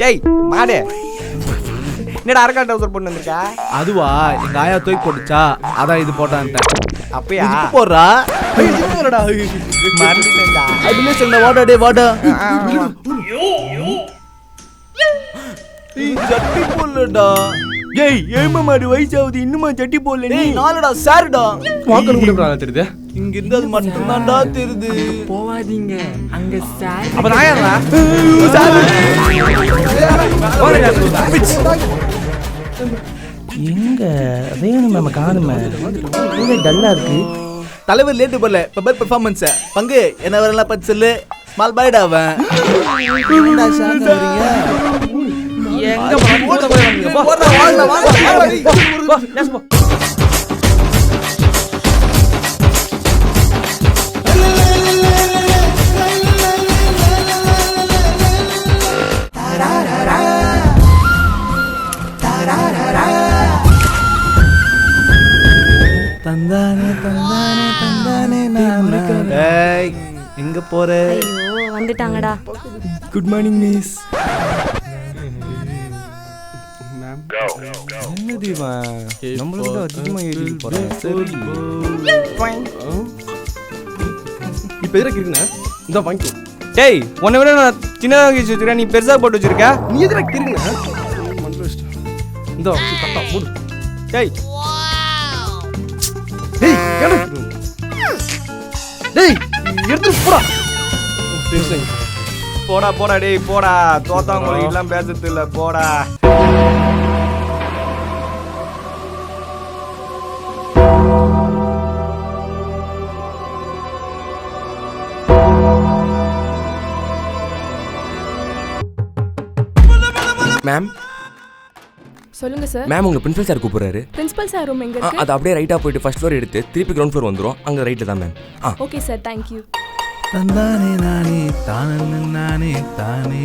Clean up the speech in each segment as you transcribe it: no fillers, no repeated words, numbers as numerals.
டேய் மாடே என்னடா அரக்கா டவுசர் போட்டு வந்திருக்கா? அதுவா எங்க ஆயா தூக்கி போட்டுச்சா அதான் இது போட்டான்ட்டேன். அப்பயா போடுறா மறந்துட்டேன்டா. வாடா டே வாடா சட்டி போடலடா. ஏய் ஏமா மாடு வயசாகுது இன்னுமா சட்டி போடல நீ? நாலடா சாருடா வாக்கணும் கூட தெரியுது. இங்க இருந்து அது மட்டும்தான்டா தெரியுது. போவாதீங்க அங்க சார். அப்ப நான் யாரா? எங்க வேணும் நம்ம காணுமே டல்லா இருக்கு. தலைவர் லேட்டு போல பபர் பெர்ஃபார்மன்ஸ் பங்கு என்ன வரலாம் பத்தி சொல்லு. ஸ்மால் பாய்டா அவன். என்னடா ஷாக் ஆவறீங்க? எங்க போற போறீங்க? போ வாங்க வாங்க போ. தந்தானே தந்தானே தந்தானே நான். ஏய் எங்க போற? ஐயோ வந்துட்டாங்கடா. Good morning miss. என்ன தீவா நம்மளுக்கு தான் அதிகமா ஏறி போறேன். சரி இப்ப எதுக்கு இருக்குண்ணா இந்த வாங்கி. டேய் உன்னை விட நான் சின்னதாக வச்சிருக்கேன், நீ பெருசா போட்டு வச்சிருக்க. நீ எதுக்கு இருக்குண்ணா இந்த கட்டா மூடு. டேய் டேய் ஏடா டேய் எடுத்து போடா. போடா போடா டேய் போடா. தோத்தாங்களுக்கு எல்லாம் பேசுறது இல்ல போடா. மேம் சொல்லுங்க சார். மேம் உங்க பிரின்சிபல் சார் கூப்பிடுறாரு. பிரின்சிபல் சார் ரூம் எங்க இருக்கு? அது அப்படியே ரைட்டா போயிட்டு ஃபர்ஸ்ட் ஃப்ளோர் எடுத்து திருப்பி கிரவுண்ட் ஃப்ளோர் வந்துரும். அங்க ரைட்ல தான் ma'am. Okay sir thank you. தந்தானே நானே தானே நானே தானே.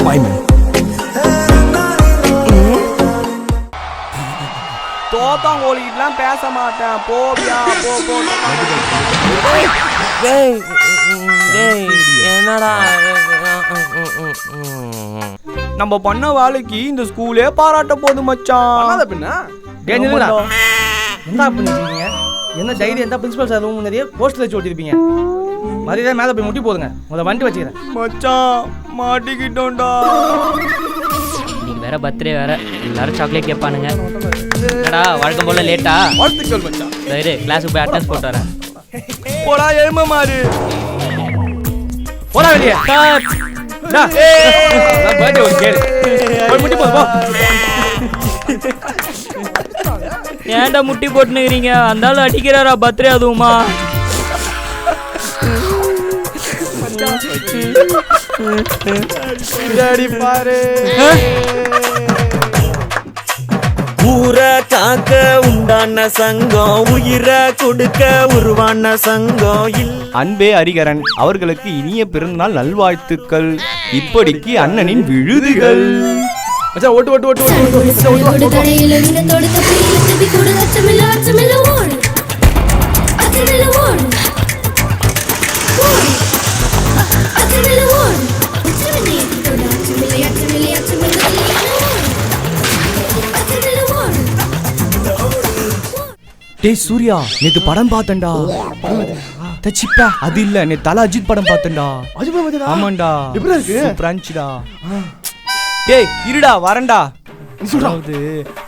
Bye ma'am. தோத்தாங்கோலிக்கிட்டலாம் பேச மாட்டேன். போவியா போ போ. என்னடா நம்ம பண்ண வேலைக்கு இந்த ஸ்கூலே பாராட்ட போது மச்சான். பின்ன என்ன பண்ணிருக்கீங்க? என்ன தைரியம் இருந்தா பிரின்சிபல் சார் ரூம் நிறைய போஸ்டர் வச்சு ஓட்டிருப்பீங்க. மரியாதை மேல போய் முட்டி போடுங்க. உங்களை வண்டி வச்சுக்கிறேன். மச்சான் மாட்டிக்கிட்டோம்டா. இன்னைக்கு வேற பர்த்டே வேற எல்லாரும் சாக்லேட் கேட்பானுங்க. என்னடா வழக்கம் போல லேட்டா? வாழ்த்துக்கள் மச்சான். சரி கிளாஸுக்கு போய் அட்டெண்டன்ஸ் போட்டு வரேன். போடா ஏமா மாறு. போடா வெளியே. பர்த்டே ஒரு கேளு. போய் முட்டி போடு போ. ஏன்டா முட்டி போட்டுனுக்கிறீங்க? அந்த ஆளு அடிக்கிறாரா பர்த்டே அதுவுமா? பாரு ஊரை காக்க உண்டான சங்கம், உயிரை கொடுக்க உருவான சங்கம். அன்பே ஹரிகரன் அவர்களுக்கு இனிய பிறந்தநாள் நல்வாழ்த்துக்கள். இப்படிக்கு அண்ணனின் விழுதுகள். மச்சான் ஓட்டு ஓட்டு ஓட்டு ஓட்டு ஓட்டு. டேய் சூர்யா நேத்து படம் பார்த்தேன்டா. தச்சிப்பா அது இல்ல நேத்து தல அஜித் படம் பார்த்தேன்டா. ஆமாண்டா எப்படி இருக்கு? சூப்பரா இருந்துச்சுடா. டேய் இருடா வரேன்டா. அதாவது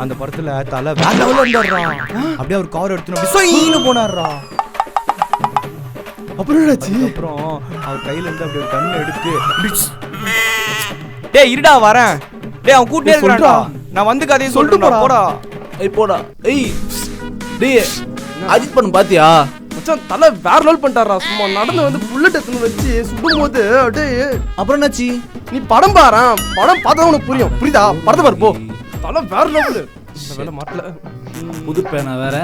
அந்த படத்துல தல வேற லெவல்ல இருந்தாருடா. அப்படியே ஒரு கார் எடுத்து அப்படியே சொயின்னு போனாருடா. அப்புறம் என்னாச்சு? அப்புறம் அவர் கையில இருந்து அப்படியே ஒரு கண்ணு எடுத்து டேய் இருடா வரேன். டேய் அவன் கூட்டே இருக்கறான்டா. நான் வந்து கதையை சொல்லிட்டு போடா. ஏய் போடா. ஏய் டேய் அஜித் படம் பாத்தியா? மச்சான் தலை வேற லெவல் பண்ணிட்டாரா. சும்மா நடந்து வந்து புல்லட் எடுத்து வச்சு சுடும்போது அப்படியே. அப்புறம் என்னாச்சு? நீ படம் பாரு. படம் பார்த்தா உனக்கு புரியும். புரியுதா? படத்தை பாரு போ. தலை வேற லெவல். இந்த வேலை மாட்டல. புது பேனா வேற.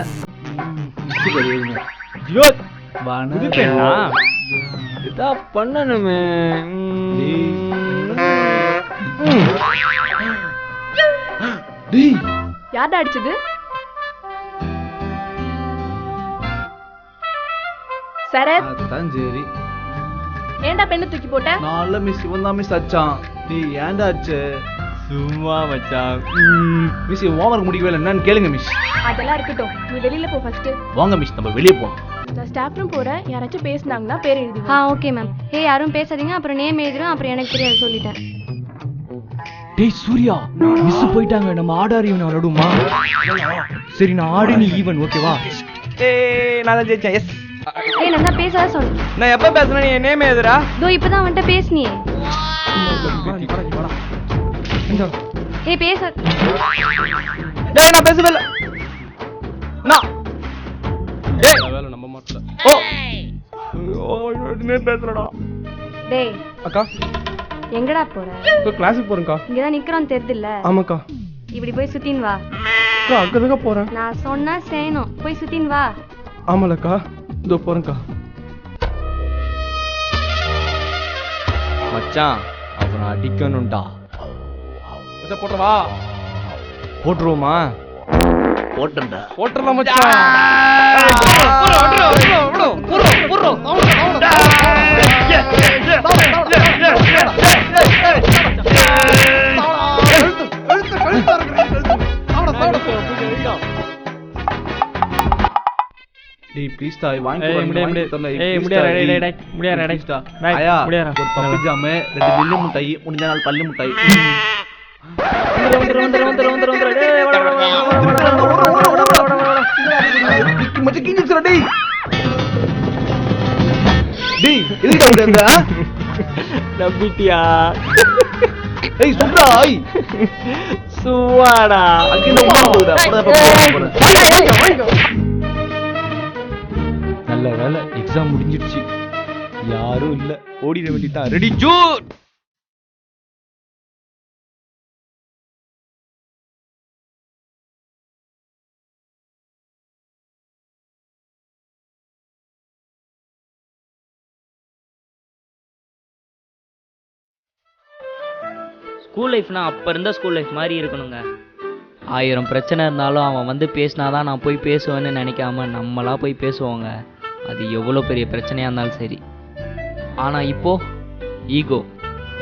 புது பேனா இதா பண்ணணுமே. டேய் யார்டா அடிச்சது? சரத் அதான் சரி. ஏன்டா பெண்ணு தூக்கி போட்ட? நாள மிஸ் இவன் தான் மிஸ் அச்சான். டேய் ஏன்டாச்சு சும்மா மச்சான். மிஸ் ஹோம்வொர்க் முடிக்கவே இல்லை என்னன்னு கேளுங்க மிஸ். அதெல்லாம் இருக்கட்டும், நீ வெளியில போ ஃபர்ஸ்ட். வாங்க மிஸ் நம்ம வெளியே போகணும். நான் ஸ்டாஃப் ரூம் போறேன், யாராச்சும் பேசுனாங்கன்னா பேர் எழுதி. Okay ma'am. யாரும் பேசாதீங்க, அப்புறம் நேம் எழுதிரும், அப்புறம் எனக்கு தெரியாது சொல்லிட்டேன். டேய் சூர்யா, மிஸ் போயிட்டாங்க. நம்ம ஆடார் ஈவன் விளையாடுமா? சரி நான் ஆடு, நீ ஈவன், ஓகேவா? ஏய் நான் தான் ஜெயிச்சேன். எஸ். நான் தான் பேசாத சொன்னேன். நான் எப்ப பேசுறேன் நீ நேம் எழுதுடா. இப்பதான் வந்துட்டு பேசுனியே. பேச. டேய் நான் பேசவே இல்ல. நான் டேய் வேலை நம்ம மாட்டல. பேசுறடா. டேய் அக்கா எங்கடா போற? கிளாஸுக்கு போறேன்க்கா. இங்கதான் நிக்கிறோம் தெரியுதுல்ல. ஆமாக்கா. இப்படி போய் சுத்தின் வா. அக்கா அங்கதாங்க போறேன். நான் சொன்னா செய்யணும், போய் சுத்தின் வா. ஆமாலக்கா, இதோ போறேன்க்கா. மச்சான் அவனை அடிக்கணும்டா. மச்சான் போட்டுறவா? போட்டுருவோமா? போட்டேன்டா. போட்டுறலாம் மச்சான். டேய் ப்ளீஸ் டா வாங்கி ஏய் முடியா ஆயா ஒரு பப்பு ஜாம், 2 பில்லு முட்டாய், முடிஞ்ச நாள் பல்லு முட்டாய். மச்சான் கீஞ்சிச்சுடா டேய். டேய் எதுக்கு வந்தங்க? நம்பிட்டியா? ஏய் சும்மா ஐ சுவாடா. அங்க இந்த உமா போகுதா? நல்ல வேலை எக்ஸாம் முடிஞ்சிடுச்சு, யாரும் இல்ல, ஓடிட வேண்டியதான். Ready Jude. ஸ்கூல் லைஃப்னா அப்போ இருந்த ஸ்கூல் லைஃப் மாதிரி இருக்கணுங்க. 1000 பிரச்சனை இருந்தாலும் அவன் வந்து பேசினாதான் நான் போய் பேசுவேன்னு நினைக்காம நம்மளா போய் பேசுவோங்க. அது எவ்வளோ பெரிய பிரச்சனையாக இருந்தாலும் சரி. ஆனால் இப்போது ஈகோ,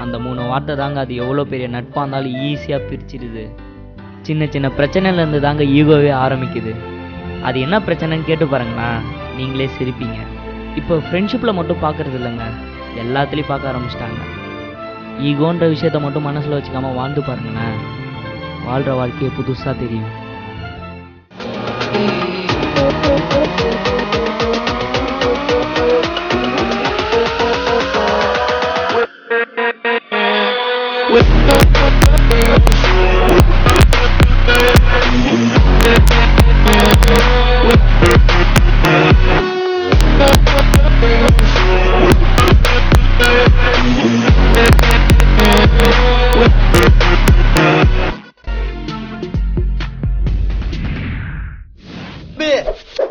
அந்த 3 வார்த்தை தாங்க அது எவ்வளோ பெரிய நட்பாக இருந்தாலும் ஈஸியாக பிரிச்சிடுது. சின்ன சின்ன பிரச்சனையிலேருந்து தாங்க ஈகோவே ஆரம்பிக்குது. அது என்ன பிரச்சனைன்னு கேட்டு பாருங்களேன், நீங்களே சிரிப்பீங்க. இப்போ ஃப்ரெண்ட்ஷிப்பில் மட்டும் பார்க்குறது இல்லைங்க, எல்லாத்துலேயும் பார்க்க ஆரம்பிச்சிட்டாங்க. ஈகோன்ற விஷயத்த மட்டும் மனசில் வச்சுக்காம வாழ்ந்து பாருங்களேன், வாழ்கிற வாழ்க்கையை புதுசாக தெரியும்.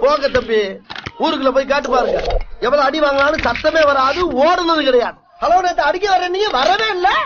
போங்க தம்பி, ஊருக்குள்ள போய் காட்டு பாருங்க. எவ்வளவு அடி வாங்கினாலும் சத்தமே வராது, ஓடுனது கிடையாது. ஹலோ நேத்து அடிக்க வர நீங்க வரவே இல்ல.